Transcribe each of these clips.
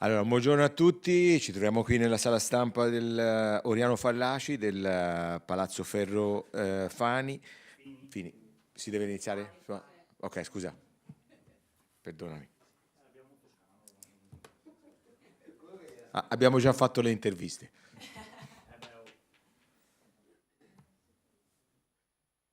Allora, buongiorno a tutti, ci troviamo qui nella sala stampa del Oriano Fallaci del Palazzo Ferro Fani. Fini. Si deve iniziare? Ok, scusa, perdonami. Abbiamo già fatto le interviste.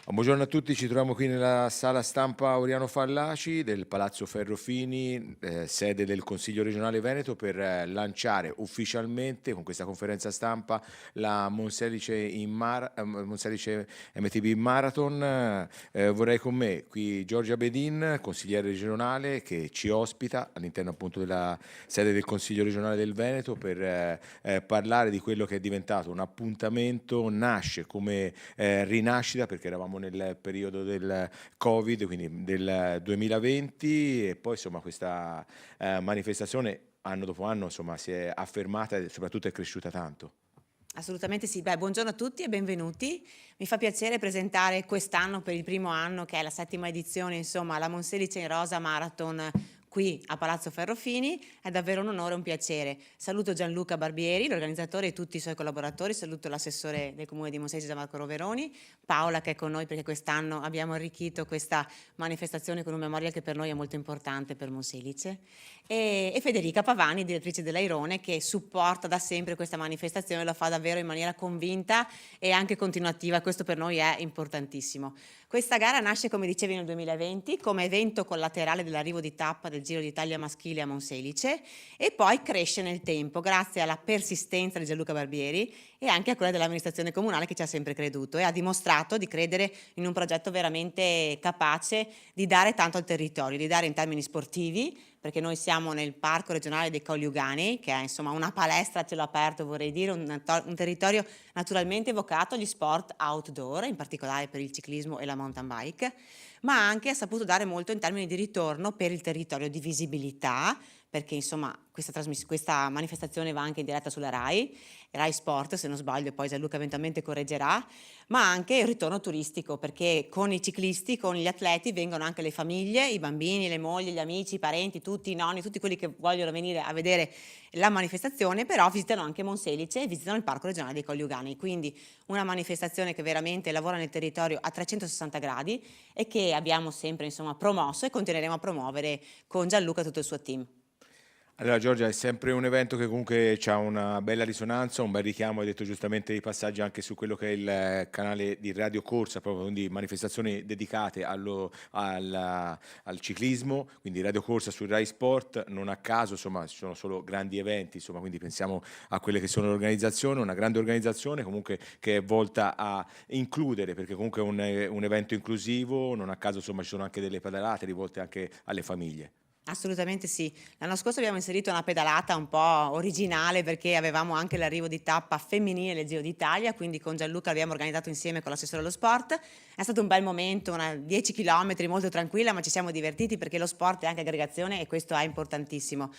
Buongiorno a tutti, ci troviamo qui nella sala stampa Oriano Fallaci del Palazzo Ferrofini, sede del Consiglio regionale Veneto, per lanciare ufficialmente con questa conferenza stampa la Monselice MTB Marathon. Vorrei con me qui Giorgia Bedin, consigliere regionale, che ci ospita all'interno appunto della sede del Consiglio regionale del Veneto per parlare di quello che è diventato un appuntamento, nasce come rinascita, perché eravamo nel periodo del Covid, quindi del 2020, e poi insomma questa manifestazione anno dopo anno insomma si è affermata e soprattutto è cresciuta tanto. Assolutamente sì. Buongiorno a tutti e benvenuti. Mi fa piacere presentare quest'anno, per il primo anno, che è la 7ª edizione, insomma, la Monselice in Rosa Marathon qui a Palazzo Ferrofini. È davvero un onore e un piacere. Saluto Gianluca Barbieri, l'organizzatore, e tutti i suoi collaboratori. Saluto l'assessore del Comune di Monselice Gianmarco Roveroni, Paola, che è con noi perché quest'anno abbiamo arricchito questa manifestazione con un memorial che per noi è molto importante per Monselice, e Federica Pavani, direttrice dell'Airone, che supporta da sempre questa manifestazione, lo fa davvero in maniera convinta e anche continuativa. Questo per noi è importantissimo. Questa gara nasce, come dicevi, nel 2020 come evento collaterale dell'arrivo di tappa del Giro d'Italia maschile a Monselice, e poi cresce nel tempo grazie alla persistenza di Gianluca Barbieri e anche a quella dell'amministrazione comunale, che ci ha sempre creduto e ha dimostrato di credere in un progetto veramente capace di dare tanto al territorio, di dare in termini sportivi, perché noi siamo nel Parco regionale dei Colli Ugani, che è insomma una palestra a cielo aperto, vorrei dire, un territorio naturalmente vocato agli sport outdoor, in particolare per il ciclismo e la mountain bike, ma anche ha saputo dare molto in termini di ritorno per il territorio, di visibilità, perché insomma questa manifestazione va anche in diretta sulla Rai Sport, se non sbaglio, e poi Gianluca eventualmente correggerà, ma anche il ritorno turistico, perché con i ciclisti, con gli atleti vengono anche le famiglie, i bambini, le mogli, gli amici, i parenti, tutti i nonni, tutti quelli che vogliono venire a vedere la manifestazione, però visitano anche Monselice e visitano il Parco regionale dei Colli Ugani. Quindi una manifestazione che veramente lavora nel territorio a 360 gradi e che abbiamo sempre insomma promosso e continueremo a promuovere con Gianluca e tutto il suo team. Allora Giorgia, è sempre un evento che comunque ha una bella risonanza, un bel richiamo, hai detto giustamente i passaggi anche su quello che è il canale di Radio Corsa, proprio, quindi manifestazioni dedicate al ciclismo, quindi Radio Corsa su Rai Sport. Non a caso insomma ci sono solo grandi eventi, insomma, quindi pensiamo a quelle che sono le organizzazioni, una grande organizzazione comunque che è volta a includere, perché comunque è un evento inclusivo. Non a caso insomma ci sono anche delle pedalate rivolte anche alle famiglie. Assolutamente sì. L'anno scorso abbiamo inserito una pedalata un po' originale, perché avevamo anche l'arrivo di tappa femminile del Giro d'Italia, quindi con Gianluca l'abbiamo organizzato insieme con l'assessore allo sport. È stato un bel momento, 10 chilometri, molto tranquilla, ma ci siamo divertiti perché lo sport è anche aggregazione e questo è importantissimo.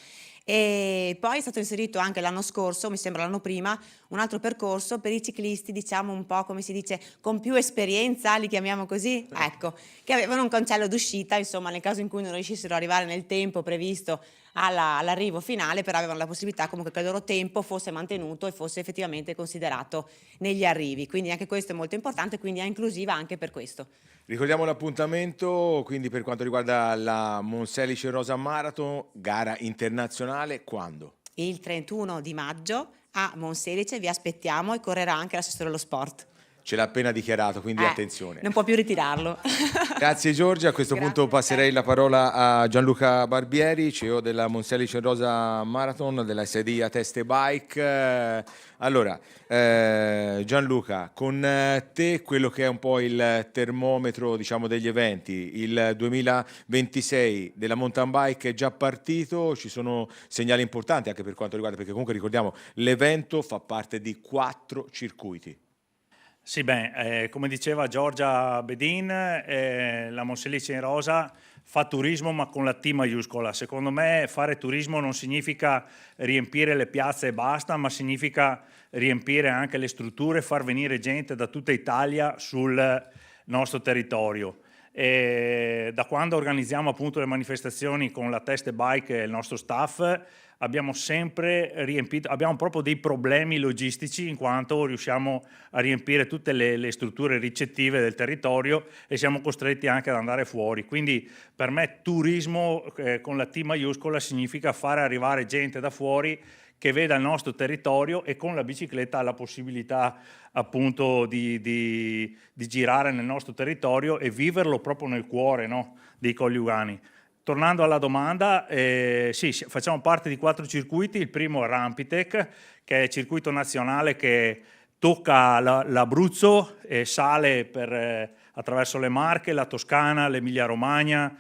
E poi è stato inserito anche l'anno scorso, mi sembra l'anno prima, un altro percorso per i ciclisti, diciamo un po' come si dice, con più esperienza, li chiamiamo così, ecco, che avevano un cancello d'uscita, insomma, nel caso in cui non riuscissero ad arrivare nel tempo previsto all'arrivo finale, però avevano la possibilità comunque che il loro tempo fosse mantenuto e fosse effettivamente considerato negli arrivi. Quindi anche questo è molto importante, quindi è inclusiva anche per questo. Ricordiamo l'appuntamento, quindi per quanto riguarda la Monselice Rosa Marathon, gara internazionale, quando? Il 31 di maggio a Monselice vi aspettiamo, e correrà anche l'assessore allo sport. Ce l'ha appena dichiarato, quindi attenzione. Non può più ritirarlo. Grazie Giorgia, a questo punto passerei la parola a Gianluca Barbieri, CEO della Monselice Rosa Marathon, della SDI a Teste Bike. Allora, Gianluca, con te quello che è un po' il termometro, diciamo, degli eventi, il 2026 della mountain bike è già partito, ci sono segnali importanti anche per quanto riguarda, perché comunque ricordiamo l'evento fa parte di 4 circuiti. Sì, come diceva Giorgia Bedin, la Monselice in Rosa fa turismo ma con la T maiuscola. Secondo me fare turismo non significa riempire le piazze e basta, ma significa riempire anche le strutture, far venire gente da tutta Italia sul nostro territorio. Da quando organizziamo appunto le manifestazioni con la Test e Bike e il nostro staff, abbiamo sempre riempito, abbiamo proprio dei problemi logistici in quanto riusciamo a riempire tutte le strutture ricettive del territorio e siamo costretti anche ad andare fuori. Quindi per me turismo con la T maiuscola significa fare arrivare gente da fuori che veda il nostro territorio e con la bicicletta ha la possibilità appunto di girare nel nostro territorio e viverlo proprio nel cuore, no, dei Colli Ugani. Tornando alla domanda, sì, facciamo parte di 4 circuiti. Il primo è Rampitec, che è il circuito nazionale che tocca l'Abruzzo e sale attraverso le Marche, la Toscana, l'Emilia Romagna,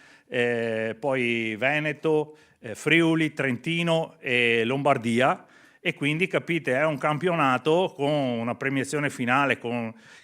poi Veneto, Friuli, Trentino e Lombardia. E quindi capite, è un campionato con una premiazione finale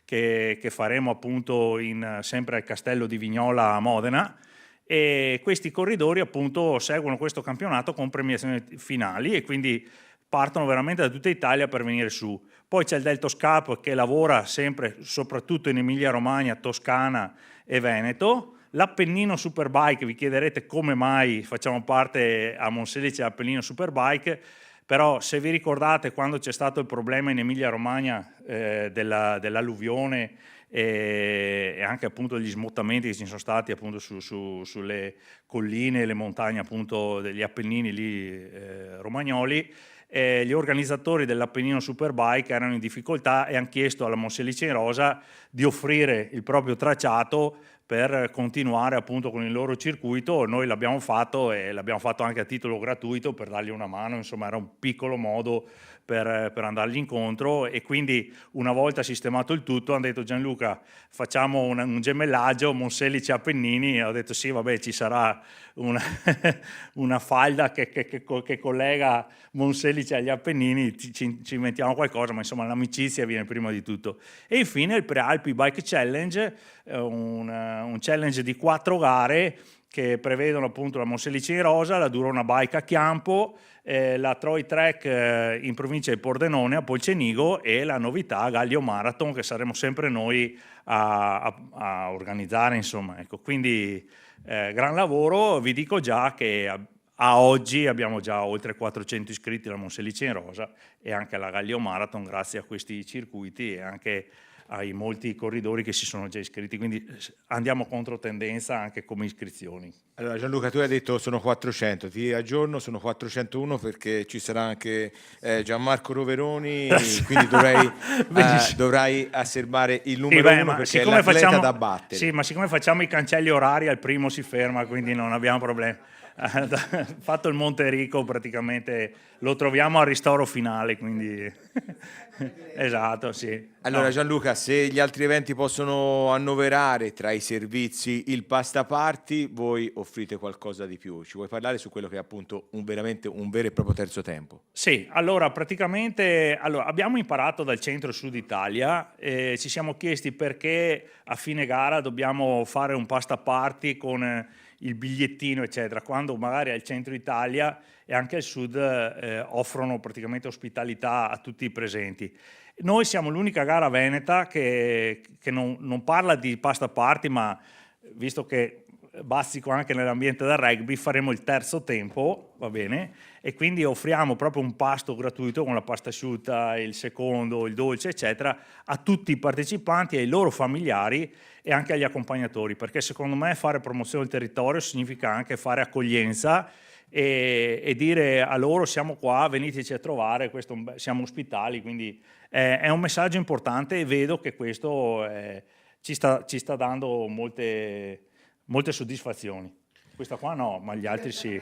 che faremo appunto sempre al Castello di Vignola a Modena. E questi corridori appunto seguono questo campionato con premiazioni finali e quindi partono veramente da tutta Italia per venire su. Poi c'è il Deltos Cup che lavora sempre soprattutto in Emilia Romagna, Toscana e Veneto. L'Appennino Superbike, vi chiederete come mai facciamo parte a Monselice dell'Appennino Superbike, però se vi ricordate quando c'è stato il problema in Emilia Romagna dell'alluvione e anche appunto degli smottamenti che ci sono stati appunto sulle colline e le montagne appunto degli Appennini lì romagnoli, gli organizzatori dell'Appennino Superbike erano in difficoltà e hanno chiesto alla Monselice in Rosa di offrire il proprio tracciato per continuare appunto con il loro circuito. Noi l'abbiamo fatto e l'abbiamo fatto anche a titolo gratuito per dargli una mano, insomma era un piccolo modo per andargli incontro e quindi una volta sistemato il tutto hanno detto Gianluca facciamo un gemellaggio Monselice Appennini e ho detto sì vabbè ci sarà una falda che collega Monselice agli Appennini, ci inventiamo qualcosa, ma insomma l'amicizia viene prima di tutto. E infine il Prealpi Bike Challenge, un challenge di 4 gare che prevedono appunto la Monselice in Rosa, la Durona Bike a Chiampo, la Troy Trek in provincia di Pordenone a Polcenigo e la novità Gallio Marathon che saremo sempre noi a organizzare, insomma, ecco. Quindi gran lavoro, vi dico già che a oggi abbiamo già oltre 400 iscritti alla Monselice in Rosa e anche alla Gallio Marathon grazie a questi circuiti e anche ai molti corridori che si sono già iscritti, quindi andiamo contro tendenza anche come iscrizioni. Allora Gianluca, tu hai detto sono 400, ti aggiorno, sono 401 perché ci sarà anche Gianmarco Roveroni, quindi dovrai asserbare il numero 1 perché è l'atleta da battere. Sì, ma siccome facciamo i cancelli orari al primo si ferma, quindi non abbiamo problemi. Fatto il Monterico praticamente lo troviamo al ristoro finale, quindi esatto, sì. Allora Gianluca, se gli altri eventi possono annoverare tra i servizi il pasta party, voi offrite qualcosa di più. Ci vuoi parlare su quello che è appunto veramente un vero e proprio terzo tempo? Sì, allora praticamente abbiamo imparato dal centro e sud Italia, ci siamo chiesti perché a fine gara dobbiamo fare un pasta party con il bigliettino eccetera, quando magari al centro Italia e anche al sud offrono praticamente ospitalità a tutti i presenti. Noi siamo l'unica gara veneta che non parla di pasta party, ma visto che bazzico anche nell'ambiente del rugby, faremo il terzo tempo, va bene? E quindi offriamo proprio un pasto gratuito con la pasta asciutta, il secondo, il dolce, eccetera, a tutti i partecipanti e ai loro familiari e anche agli accompagnatori, perché secondo me fare promozione del territorio significa anche fare accoglienza e dire a loro siamo qua, veniteci a trovare, siamo ospitali, quindi è un messaggio importante e vedo che questo ci sta dando molte soddisfazioni. Questa qua no, ma gli altri sì.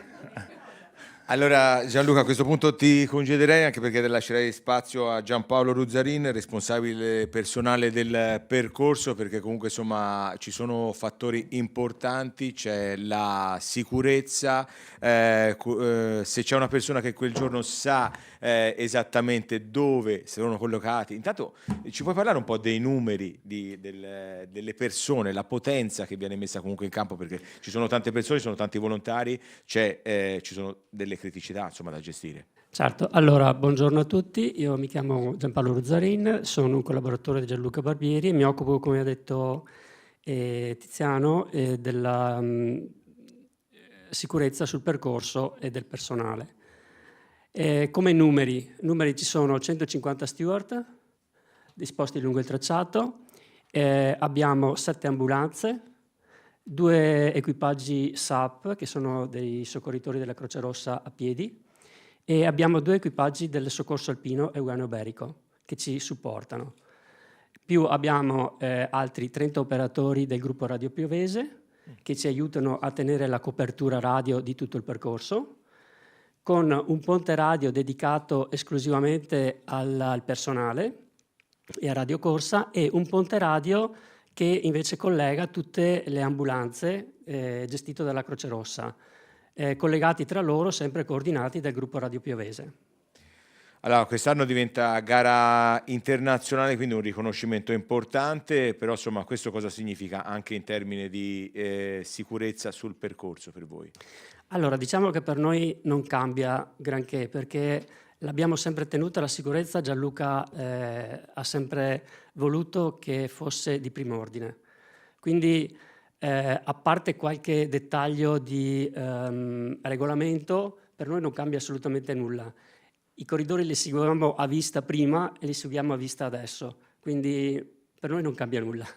Allora Gianluca, a questo punto ti concederei anche perché lascerei spazio a Giampaolo Ruzzarin, responsabile personale del percorso, perché comunque insomma ci sono fattori importanti, c'è la sicurezza, se c'è una persona che quel giorno sa esattamente dove sono collocati. Intanto ci puoi parlare un po' dei numeri delle persone, la potenza che viene messa comunque in campo, perché ci sono tante persone, ci sono tanti volontari, ci sono delle criticità insomma da gestire. Certo, allora buongiorno a tutti, io mi chiamo Giampaolo Ruzzarin, sono un collaboratore di Gianluca Barbieri e mi occupo, come ha detto e Tiziano della sicurezza sul percorso e del personale. Come numeri ci sono 150 steward disposti lungo il tracciato, abbiamo 7 ambulanze, 2 equipaggi SAP che sono dei soccorritori della Croce Rossa a piedi e abbiamo 2 equipaggi del soccorso alpino Euganeo Berico che ci supportano. Più abbiamo altri 30 operatori del gruppo Radio Piovese che ci aiutano a tenere la copertura radio di tutto il percorso, con un ponte radio dedicato esclusivamente al personale e a Radio Corsa e un ponte radio che invece collega tutte le ambulanze gestite dalla Croce Rossa, collegati tra loro, sempre coordinati dal gruppo Radio Piovese. Allora, quest'anno diventa gara internazionale, quindi un riconoscimento importante, però insomma questo cosa significa anche in termini di sicurezza sul percorso per voi? Allora, diciamo che per noi non cambia granché, perché l'abbiamo sempre tenuta la sicurezza. Gianluca ha sempre voluto che fosse di primo ordine. Quindi, a parte qualche dettaglio di regolamento, per noi non cambia assolutamente nulla. I corridori li seguivamo a vista prima e li seguiamo a vista adesso, quindi per noi non cambia nulla.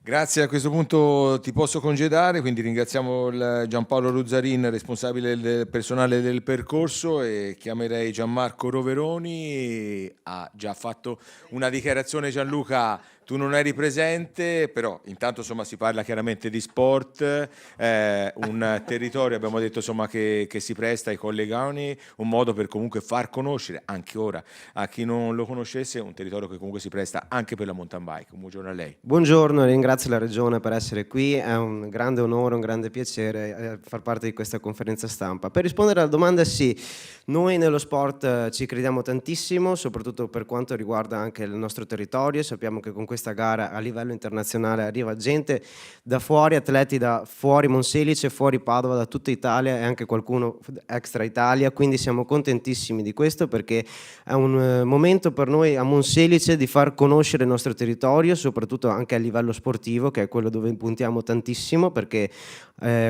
Grazie, a questo punto ti posso congedare, quindi ringraziamo Giampaolo Ruzzarin, responsabile del personale del percorso, e chiamerei Gianmarco Roveroni. Ha già fatto una dichiarazione Gianluca, tu non eri presente, però intanto insomma si parla chiaramente di sport, un territorio abbiamo detto insomma che si presta ai collegani, un modo per comunque far conoscere anche ora a chi non lo conoscesse, un territorio che comunque si presta anche per la mountain bike. Un buongiorno a lei. Buongiorno, ringrazio la Regione per essere qui, è un grande onore, un grande piacere far parte di questa conferenza stampa. Per rispondere alla domanda, sì, noi nello sport ci crediamo tantissimo, soprattutto per quanto riguarda anche il nostro territorio. Sappiamo che con questa gara a livello internazionale arriva gente da fuori, atleti da fuori Monselice, fuori Padova, da tutta Italia e anche qualcuno extra Italia, quindi siamo contentissimi di questo perché è un momento per noi a Monselice di far conoscere il nostro territorio, soprattutto anche a livello sportivo, che è quello dove puntiamo tantissimo, perché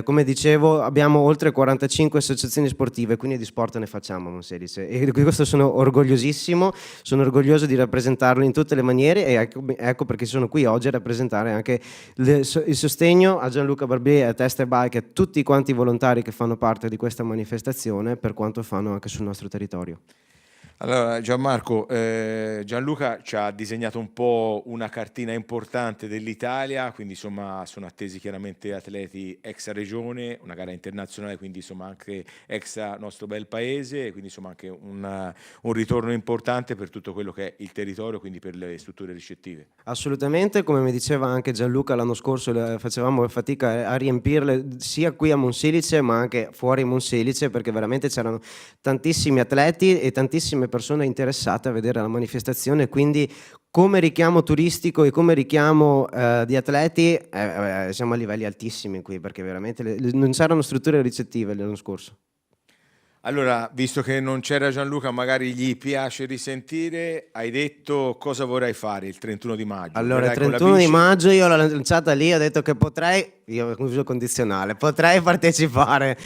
come dicevo abbiamo oltre 45 associazioni sportive, quindi di sport ne facciamo a Monselice e di questo sono orgogliosissimo, sono orgoglioso di rappresentarlo in tutte le maniere e ecco perché sono qui oggi a rappresentare anche il sostegno a Gianluca Barbieri, a Teste Bike e a tutti quanti i volontari che fanno parte di questa manifestazione per quanto fanno anche sul nostro territorio. Allora Gianmarco, Gianluca ci ha disegnato un po' una cartina importante dell'Italia, quindi insomma sono attesi chiaramente atleti extra regione, una gara internazionale, quindi insomma anche extra nostro bel paese, quindi insomma anche un ritorno importante per tutto quello che è il territorio, quindi per le strutture ricettive. Assolutamente, come mi diceva anche Gianluca l'anno scorso, facevamo fatica a riempirle sia qui a Monselice ma anche fuori Monselice, perché veramente c'erano tantissimi atleti e tantissime persone interessate a vedere la manifestazione, quindi come richiamo turistico e come richiamo di atleti siamo a livelli altissimi qui, perché veramente non c'erano strutture ricettive l'anno scorso. Allora, visto che non c'era Gianluca, magari gli piace risentire, hai detto cosa vorrai fare il 31 di maggio? Allora, il Verrai con la 31 di bici? maggio io l'ho lanciata lì, ho detto che potrei, io ho uso condizionale, potrei partecipare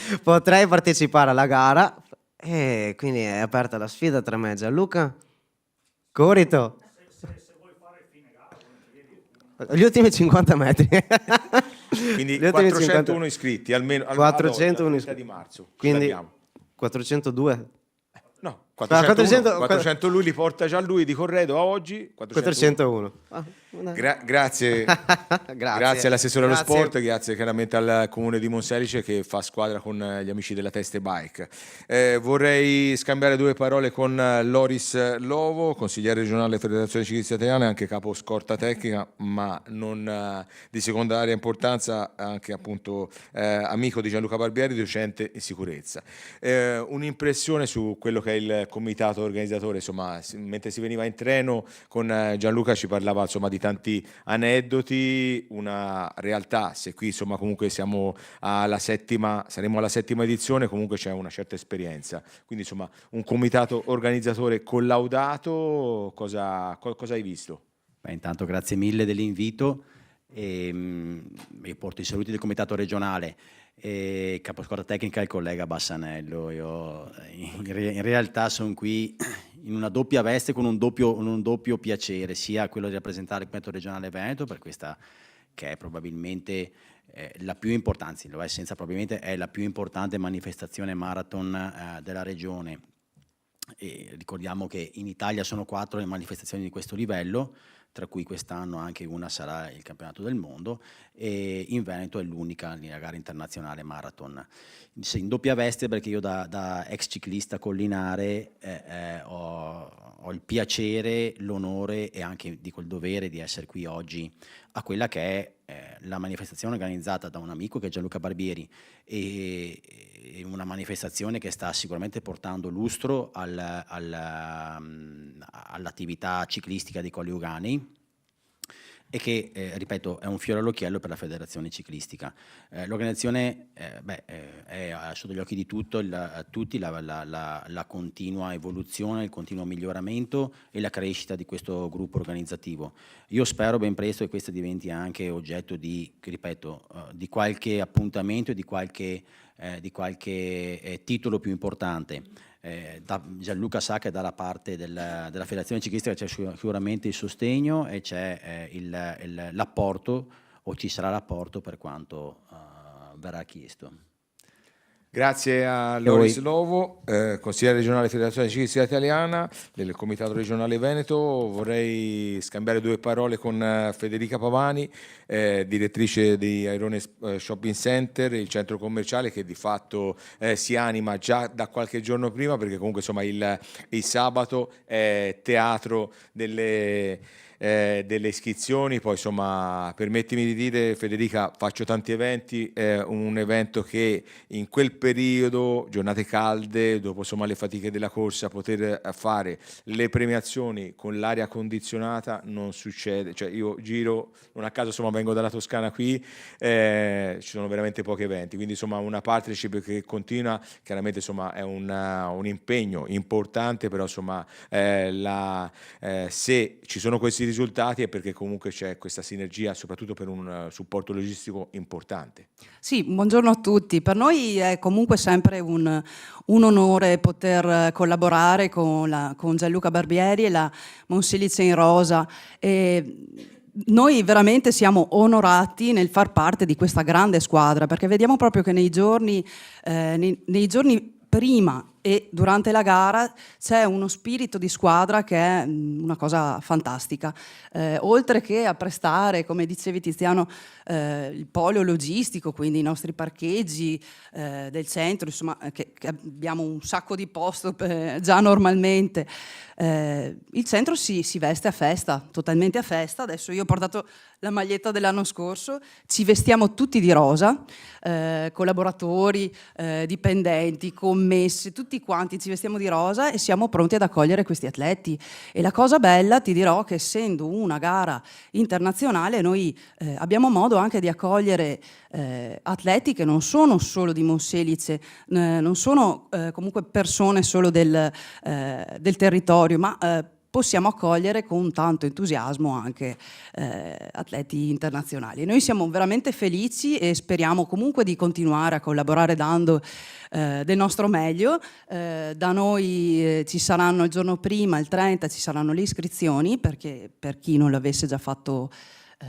alla gara, e quindi è aperta la sfida tra me e Gianluca. Corito! Se vuoi fare fine gara, Gli ultimi 50 metri. Quindi Gli ultimi 401 iscritti, almeno 401 iscritti di marzo. Quindi Speriamo. 402. No, 401, 400 400 lui li porta già lui di Corredo a oggi. 401. Grazie. Grazie all'assessore allo sport, grazie chiaramente al comune di Monselice che fa squadra con gli amici della Teste Bike. Vorrei scambiare due parole con Loris Lovo, consigliere regionale Federazione Ciclista Italiana e anche capo scorta tecnica, ma non di secondaria importanza, anche appunto amico di Gianluca Barbieri, docente in sicurezza. Un'impressione su quello che è il comitato organizzatore, insomma, mentre si veniva in treno con Gianluca ci parlava insomma di tanti aneddoti, una realtà, se qui insomma comunque saremo alla settima edizione, comunque c'è una certa esperienza, quindi insomma un comitato organizzatore collaudato, cosa hai visto? Beh, intanto grazie mille dell'invito. e porto i saluti del comitato regionale e caposquadra tecnica il collega Bassanello. Io in realtà sono qui in una doppia veste con un doppio piacere, sia quello di rappresentare il comitato regionale Veneto per questa che è probabilmente la più importante, anzi lo è senza probabilmente, è la più importante manifestazione marathon della regione. E ricordiamo che in Italia sono 4 le manifestazioni di questo livello, tra cui quest'anno anche una sarà il campionato del mondo, e in Veneto è l'unica la gara internazionale marathon. In doppia veste perché io da ex ciclista collinare ho il piacere, l'onore e anche dico il dovere di essere qui oggi a quella che è la manifestazione organizzata da un amico che è Gianluca Barbieri, e una manifestazione che sta sicuramente portando lustro all'attività ciclistica dei Colli Euganei e che, ripeto, è un fiore all'occhiello per la federazione ciclistica. L'organizzazione è sotto gli occhi di tutti la continua evoluzione, il continuo miglioramento e la crescita di questo gruppo organizzativo. Io spero ben presto che questo diventi anche oggetto di, ripeto, di qualche appuntamento e di qualche titolo più importante. Gianluca sa che dalla parte della federazione ciclistica c'è sicuramente il sostegno e c'è l'apporto, o ci sarà l'apporto per quanto verrà chiesto. Grazie a Loris Lovo, consigliere regionale Federazione Ciclistica Italiana del Comitato Regionale Veneto. Vorrei scambiare 2 parole con Federica Pavani, direttrice di Airone Shopping Center, il centro commerciale che di fatto si anima già da qualche giorno prima, perché comunque insomma il sabato è teatro delle iscrizioni. Poi insomma, permettimi di dire, Federica, faccio tanti eventi, un evento che in quel periodo, giornate calde, dopo insomma le fatiche della corsa, poter fare le premiazioni con l'aria condizionata non succede. Cioè io giro, non a caso insomma vengo dalla Toscana qui, ci sono veramente pochi eventi, quindi insomma una partnership che continua, chiaramente insomma è un impegno importante, però insomma se ci sono questi risultati è perché comunque c'è questa sinergia, soprattutto per un supporto logistico importante. Sì, buongiorno a tutti. Per noi è comunque sempre un onore poter collaborare con Gianluca Barbieri e la Monselice in Rosa. Noi veramente siamo onorati nel far parte di questa grande squadra, perché vediamo proprio che nei giorni prima e durante la gara c'è uno spirito di squadra che è una cosa fantastica. Oltre che a prestare, come dicevi Tiziano, il polio logistico, quindi i nostri parcheggi del centro, insomma, che abbiamo un sacco di posto già normalmente. Il centro si veste a festa, totalmente a festa. Adesso io ho portato la maglietta dell'anno scorso, ci vestiamo tutti di rosa, collaboratori, dipendenti, commesse, tutti quanti ci vestiamo di rosa e siamo pronti ad accogliere questi atleti. E la cosa bella, ti dirò, che essendo una gara internazionale noi abbiamo modo anche di accogliere atleti che non sono solo di Monselice, non sono comunque persone solo del territorio, ma possiamo accogliere con tanto entusiasmo anche atleti internazionali. Noi siamo veramente felici e speriamo comunque di continuare a collaborare dando del nostro meglio. Da noi ci saranno il giorno prima, il 30, ci saranno le iscrizioni, perché per chi non l'avesse già fatto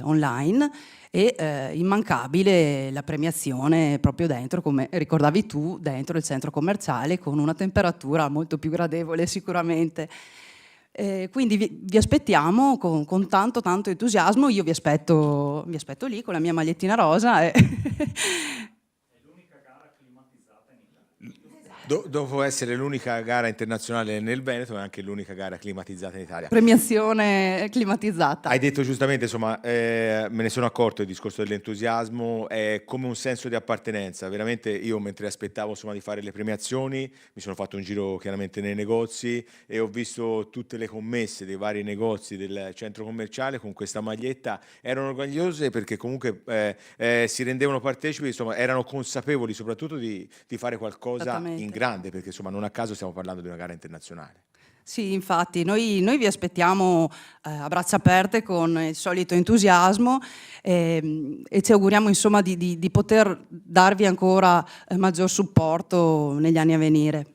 online, e immancabile la premiazione proprio dentro, come ricordavi tu, dentro il centro commerciale, con una temperatura molto più gradevole sicuramente. Quindi vi aspettiamo con tanto entusiasmo. Io vi aspetto lì con la mia magliettina rosa e Dopo essere l'unica gara internazionale nel Veneto, è anche l'unica gara climatizzata in Italia. premiazione climatizzata. Hai detto giustamente, insomma, me ne sono accorto, il discorso dell'entusiasmo è come un senso di appartenenza. Veramente io, mentre aspettavo insomma di fare le premiazioni, mi sono fatto un giro chiaramente nei negozi e ho visto tutte le commesse dei vari negozi del centro commerciale con questa maglietta. Erano orgogliose perché comunque si rendevano partecipi, insomma, erano consapevoli soprattutto di fare qualcosa in grande, perché insomma non a caso stiamo parlando di una gara internazionale. Sì, infatti, noi vi aspettiamo a braccia aperte con il solito entusiasmo e ci auguriamo insomma di poter darvi ancora maggior supporto negli anni a venire.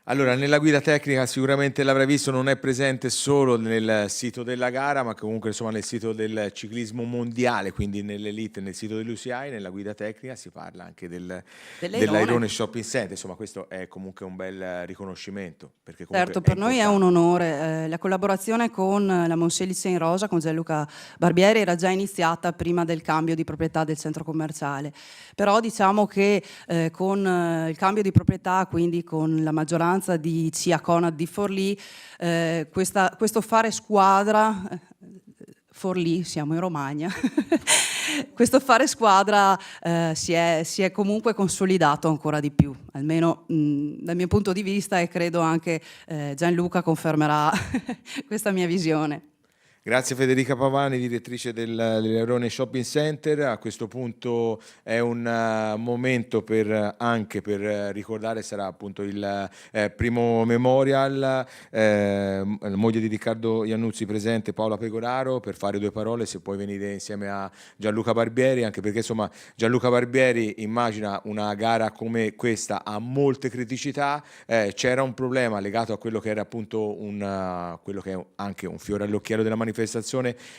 Allora, nella guida tecnica sicuramente l'avrai visto, non è presente solo nel sito della gara, ma comunque insomma nel sito del ciclismo mondiale, quindi nell'Elite, nel sito dell'UCI, nella guida tecnica si parla anche dell'Airone Shopping Center, insomma questo è comunque un bel riconoscimento. Perché comunque Certo, per noi è un importante. onore. La collaborazione con la Monselice in Rosa, con Gianluca Barbieri, era già iniziata prima del cambio di proprietà del centro commerciale. Però diciamo che con il cambio di proprietà, quindi con la maggioranza di CIA Conad di Forlì, questo fare squadra, Forlì, siamo in Romagna, questo fare squadra si è comunque consolidato ancora di più, almeno dal mio punto di vista, e credo anche Gianluca confermerà questa mia visione. Grazie Federica Pavani, direttrice dell'Airone Shopping Center. A questo punto è un momento anche per ricordare, sarà appunto il primo memorial, moglie di Riccardo Iannuzzi presente, Paola Pegoraro, per fare due parole, se puoi venire insieme a Gianluca Barbieri, anche perché insomma Gianluca Barbieri immagina una gara come questa ha molte criticità, c'era un problema legato a quello che era appunto quello che è anche un fiore all'occhiello della manifestazione.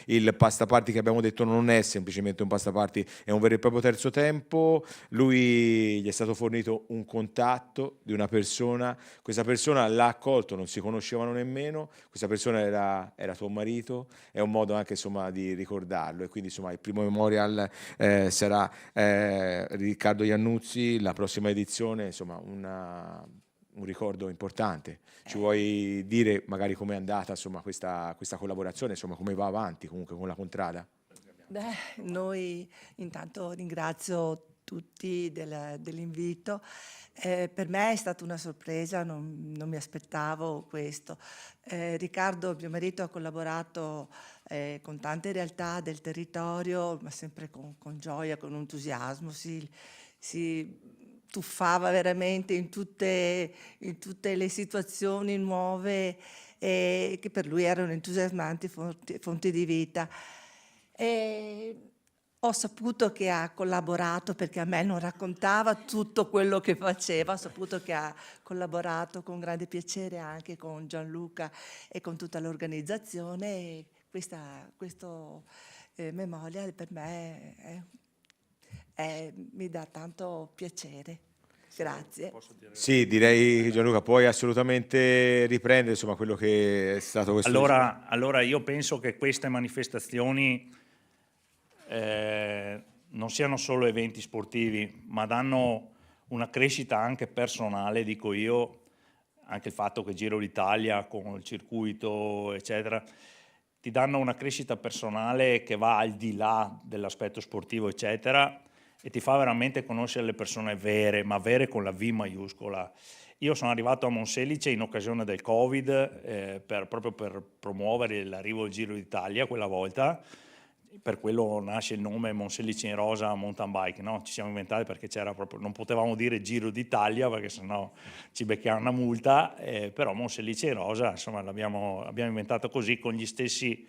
Il pasta party che abbiamo detto non è semplicemente un pasta party, è un vero e proprio terzo tempo. Gli è stato fornito un contatto di una persona, questa persona l'ha accolto, non si conoscevano nemmeno, questa persona era tuo marito, è un modo anche insomma di ricordarlo, e quindi insomma il primo memorial sarà Riccardo Iannuzzi, la prossima edizione insomma un ricordo importante. Ci vuoi dire magari com'è andata insomma questa collaborazione, insomma come va avanti comunque con la Contrada? Noi intanto ringrazio tutti dell'invito. Per me è stata una sorpresa, non mi aspettavo questo. Riccardo, mio marito, ha collaborato con tante realtà del territorio, ma sempre con gioia, con entusiasmo, si tuffava veramente in tutte le situazioni nuove che per lui erano entusiasmanti, fonti di vita. E ho saputo che ha collaborato, perché a me non raccontava tutto quello che faceva, ho saputo che ha collaborato con grande piacere anche con Gianluca e con tutta l'organizzazione, e questo memorial per me mi dà tanto piacere. Grazie. Sì, direi Gianluca, puoi assolutamente riprendere insomma quello che è stato questo. Allora io penso che queste manifestazioni non siano solo eventi sportivi, ma danno una crescita anche personale, dico io, anche il fatto che Giro d'Italia con il circuito eccetera ti danno una crescita personale che va al di là dell'aspetto sportivo eccetera, e ti fa veramente conoscere le persone vere, ma vere con la V maiuscola. Io sono arrivato a Monselice in occasione del Covid, proprio per promuovere l'arrivo del Giro d'Italia quella volta, per quello nasce il nome Monselice in Rosa Mountain Bike, no? Ci siamo inventati perché c'era proprio, non potevamo dire Giro d'Italia perché sennò ci becchiamo una multa, però Monselice in Rosa, insomma, abbiamo inventato così con gli stessi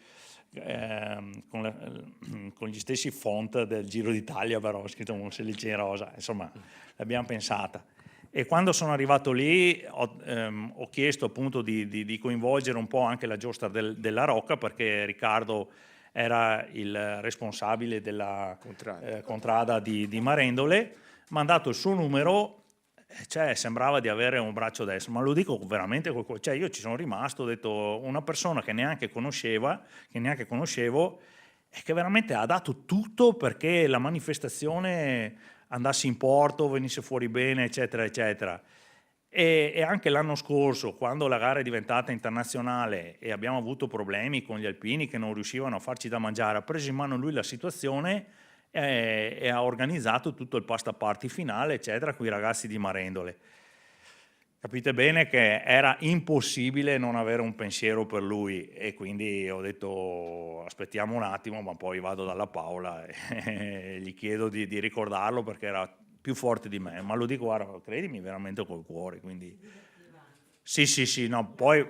font del Giro d'Italia, però ho scritto Monselice in Rosa, insomma l'abbiamo pensata. E quando sono arrivato lì ho chiesto appunto di coinvolgere un po' anche la giostra della Rocca, perché Riccardo era il responsabile della contrada di Marendole, mi ha dato il suo numero, cioè sembrava di avere un braccio destro, ma lo dico veramente, cioè io ci sono rimasto, ho detto una persona che neanche conoscevo e che veramente ha dato tutto perché la manifestazione andasse in porto, venisse fuori bene eccetera eccetera. E anche l'anno scorso, quando la gara è diventata internazionale e abbiamo avuto problemi con gli alpini che non riuscivano a farci da mangiare, ha preso in mano lui la situazione e ha organizzato tutto il pasta party finale eccetera con i ragazzi di Marendole. Capite bene che era impossibile non avere un pensiero per lui, e quindi ho detto aspettiamo un attimo, ma poi vado dalla Paola e gli chiedo di ricordarlo perché era più forte di me, ma lo dico, guarda, credimi, veramente col cuore, quindi sì, no, poi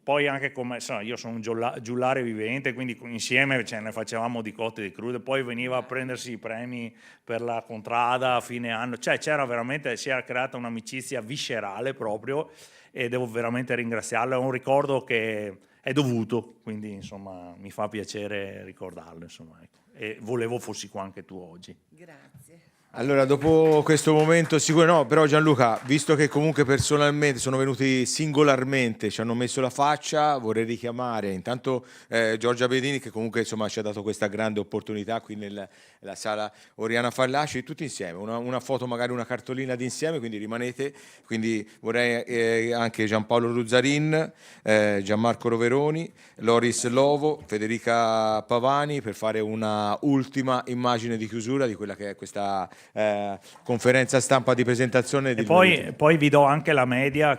poi anche come, io sono un giullare vivente, quindi insieme ne facevamo di cotte e di crude, poi veniva a prendersi i premi per la contrada a fine anno, cioè c'era veramente, si era creata un'amicizia viscerale proprio, e devo veramente ringraziarlo, è un ricordo che è dovuto, quindi insomma mi fa piacere ricordarlo, insomma, ecco. E volevo fossi qua anche tu oggi. Grazie. Allora, dopo questo momento sicuro no, però Gianluca, visto che comunque personalmente sono venuti singolarmente, ci hanno messo la faccia, vorrei richiamare intanto Giorgia Bedini, che comunque insomma ci ha dato questa grande opportunità qui nella sala Oriana Fallaci, tutti insieme, una foto, magari una cartolina d'insieme, quindi rimanete, quindi vorrei anche Giampaolo Ruzzarin, Gianmarco Roveroni, Loris Lovo, Federica Pavani, per fare una ultima immagine di chiusura di quella che è questa conferenza stampa di presentazione. E poi vi do anche la media